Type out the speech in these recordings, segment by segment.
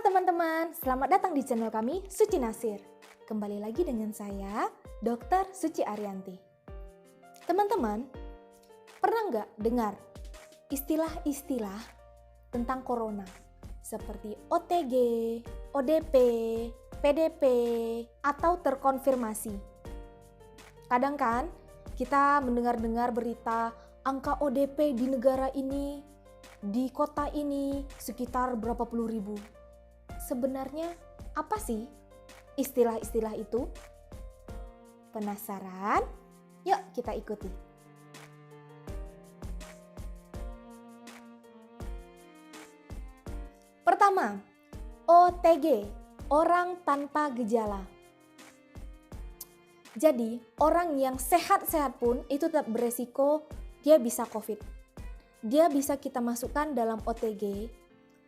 Halo teman-teman, selamat datang di channel kami Suci Nasir. Kembali lagi dengan saya, Dr. Suci Ariyanti. Teman-teman, pernah nggak dengar istilah-istilah tentang corona? Seperti OTG, ODP, PDP, atau terkonfirmasi. Kadang kan kita mendengar-dengar berita angka ODP di negara ini, di kota ini sekitar berapa puluh ribu. Sebenarnya apa sih istilah-istilah itu? Penasaran? Yuk kita ikuti. Pertama, OTG, orang tanpa gejala. Jadi, orang yang sehat-sehat pun itu tetap beresiko dia bisa COVID. Dia bisa kita masukkan dalam OTG.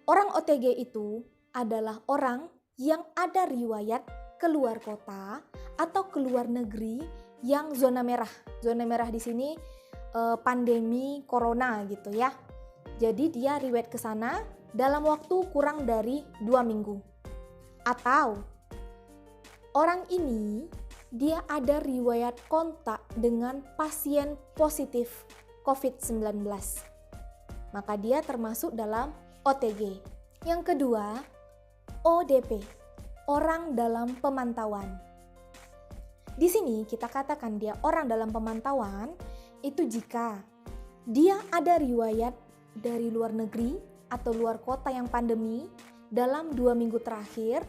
Orang OTG itu adalah orang yang ada riwayat keluar kota atau keluar negeri yang zona merah. Zona merah di sini pandemi corona gitu ya. Jadi dia riwayat ke sana dalam waktu kurang dari 2 minggu. Atau orang ini dia ada riwayat kontak dengan pasien positif COVID-19. Maka dia termasuk dalam OTG. Yang kedua, ODP, orang dalam pemantauan. Di sini kita katakan dia orang dalam pemantauan itu jika dia ada riwayat dari luar negeri atau luar kota yang pandemi dalam 2 minggu terakhir,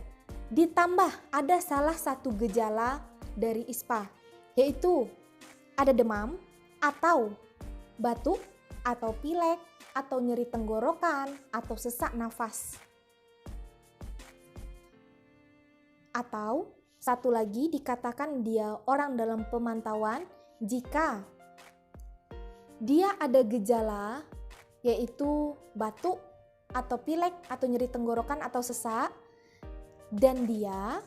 ditambah ada salah satu gejala dari ISPA, yaitu ada demam atau batuk atau pilek atau nyeri tenggorokan atau sesak nafas. Atau satu lagi dikatakan dia orang dalam pemantauan jika dia ada gejala yaitu batuk atau pilek atau nyeri tenggorokan atau sesak dan dia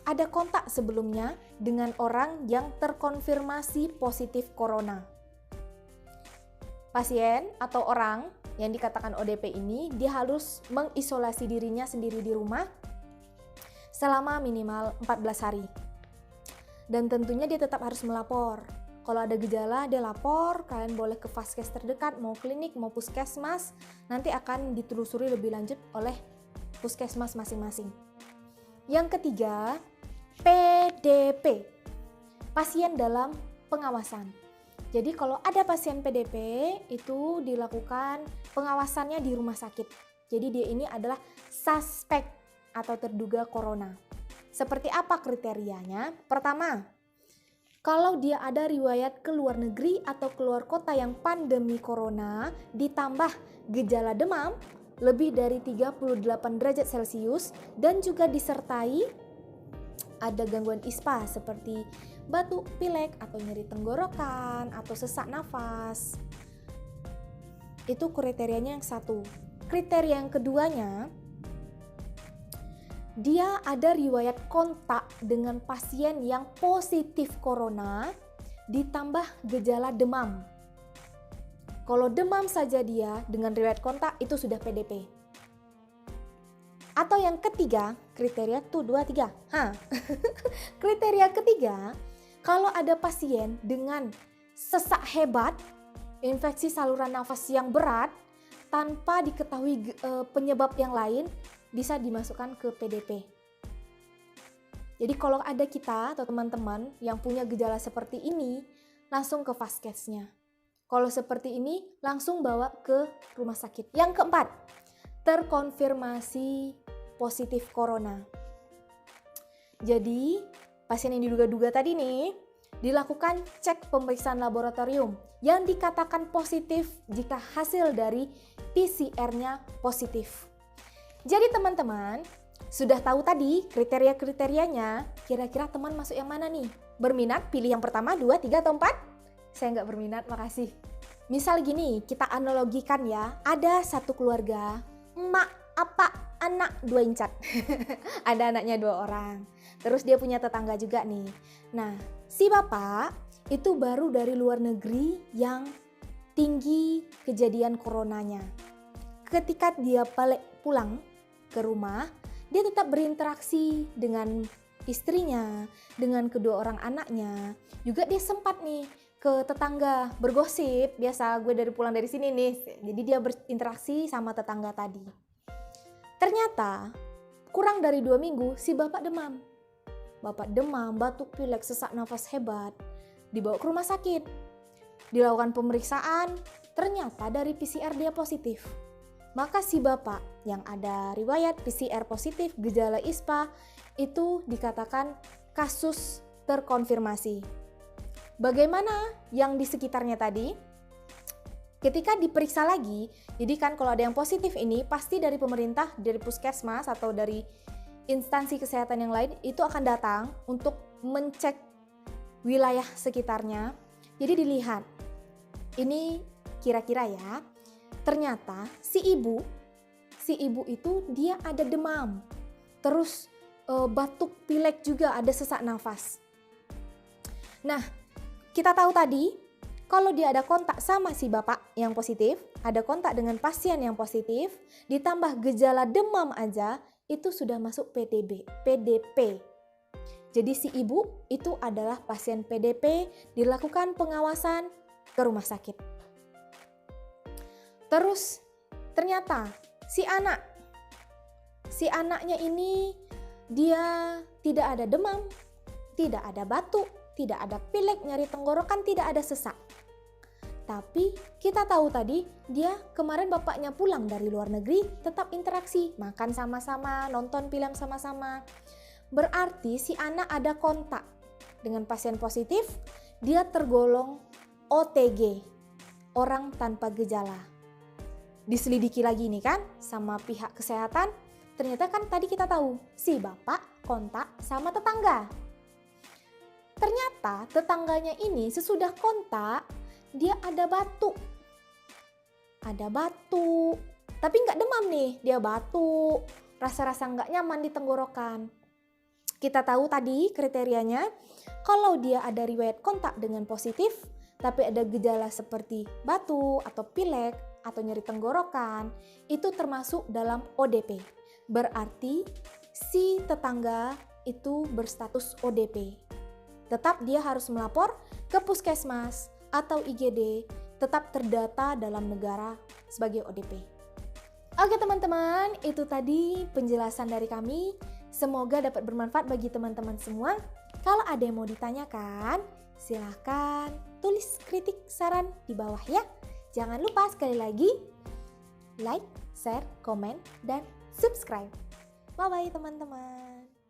ada kontak sebelumnya dengan orang yang terkonfirmasi positif corona. Pasien atau orang yang dikatakan ODP ini dia harus mengisolasi dirinya sendiri di rumah selama minimal 14 hari. Dan tentunya dia tetap harus melapor. Kalau ada gejala dia lapor, kalian boleh ke vaskes terdekat, mau klinik, mau puskesmas, nanti akan ditelusuri lebih lanjut oleh puskesmas masing-masing. Yang ketiga, PDP, pasien dalam pengawasan. Jadi kalau ada pasien PDP itu dilakukan pengawasannya di rumah sakit. Jadi dia ini adalah suspek atau terduga corona. Seperti apa kriterianya? Pertama, kalau dia ada riwayat ke luar negeri atau keluar kota yang pandemi corona ditambah gejala demam lebih dari 38 derajat Celcius dan juga disertai ada gangguan ISPA seperti batuk, pilek atau nyeri tenggorokan atau sesak nafas. Itu kriterianya yang satu. Kriteria yang keduanya, dia ada riwayat kontak dengan pasien yang positif corona ditambah gejala demam. Kalau demam saja dia dengan riwayat kontak itu sudah PDP. Atau yang ketiga, kriteria 2, 3. Kriteria ketiga, kalau ada pasien dengan sesak hebat, infeksi saluran nafas yang berat tanpa diketahui penyebab yang lain, bisa dimasukkan ke PDP. Jadi kalau ada kita atau teman-teman yang punya gejala seperti ini, langsung ke vaskesnya. Kalau seperti ini, langsung bawa ke rumah sakit. Yang keempat, terkonfirmasi positif corona. Jadi, pasien yang diduga-duga tadi nih, dilakukan cek pemeriksaan laboratorium yang dikatakan positif jika hasil dari PCR-nya positif. Jadi teman-teman, sudah tahu tadi kriteria-kriterianya, kira-kira teman masuk yang mana nih? Berminat pilih yang pertama, 2, 3, atau 4? Saya nggak berminat, makasih. Misal gini, kita analogikan ya, ada satu keluarga, emak, apa, anak, 2 incat. Ada anaknya 2 orang. Terus dia punya tetangga juga nih. Nah, si bapak itu baru dari luar negeri yang tinggi kejadian coronanya. ketika dia balik pulang ke rumah, dia tetap berinteraksi dengan istrinya, dengan kedua orang anaknya. Juga dia sempat nih ke tetangga bergosip, biasa gue pulang dari sini nih. Jadi dia berinteraksi sama tetangga tadi. Ternyata kurang dari 2 minggu si bapak demam. Bapak demam, batuk pilek, sesak nafas hebat. Dibawa ke rumah sakit. Dilakukan pemeriksaan, ternyata dari PCR dia positif. Maka si bapak yang ada riwayat PCR positif gejala ISPA itu dikatakan kasus terkonfirmasi. Bagaimana yang di sekitarnya tadi? Ketika diperiksa lagi, jadi kan kalau ada yang positif ini pasti dari pemerintah, dari puskesmas atau dari instansi kesehatan yang lain itu akan datang untuk mencek wilayah sekitarnya. Jadi dilihat, ini kira-kira ya, ternyata si ibu itu dia ada demam, terus batuk pilek juga, ada sesak nafas. Nah, kita tahu tadi kalau dia ada kontak sama si bapak yang positif, ada kontak dengan pasien yang positif, ditambah gejala demam aja, itu sudah masuk PDP. Jadi si ibu itu adalah pasien PDP, dilakukan pengawasan ke rumah sakit. Terus ternyata si anaknya ini dia tidak ada demam, tidak ada batuk, tidak ada pilek, nyeri tenggorokan, tidak ada sesak. Tapi kita tahu tadi dia kemarin bapaknya pulang dari luar negeri tetap interaksi, makan sama-sama, nonton film sama-sama. Berarti si anak ada kontak dengan pasien positif, dia tergolong OTG, orang tanpa gejala. Diselidiki lagi nih kan sama pihak kesehatan, ternyata kan tadi kita tahu si bapak kontak sama tetangga. Ternyata tetangganya ini sesudah kontak dia ada batuk. Tapi nggak demam nih, dia batuk, rasa-rasa nggak nyaman di tenggorokan. Kita tahu tadi kriterianya, kalau dia ada riwayat kontak dengan positif, tapi ada gejala seperti batuk atau pilek atau nyeri tenggorokan, itu termasuk dalam ODP. Berarti si tetangga itu berstatus ODP. Tetap dia harus melapor ke puskesmas atau IGD, tetap terdata dalam negara sebagai ODP. Oke teman-teman, itu tadi penjelasan dari kami. Semoga dapat bermanfaat bagi teman-teman semua. Kalau ada yang mau ditanyakan, silahkan tulis kritik saran di bawah ya. Jangan lupa sekali lagi like, share, komen, dan subscribe. Bye-bye teman-teman.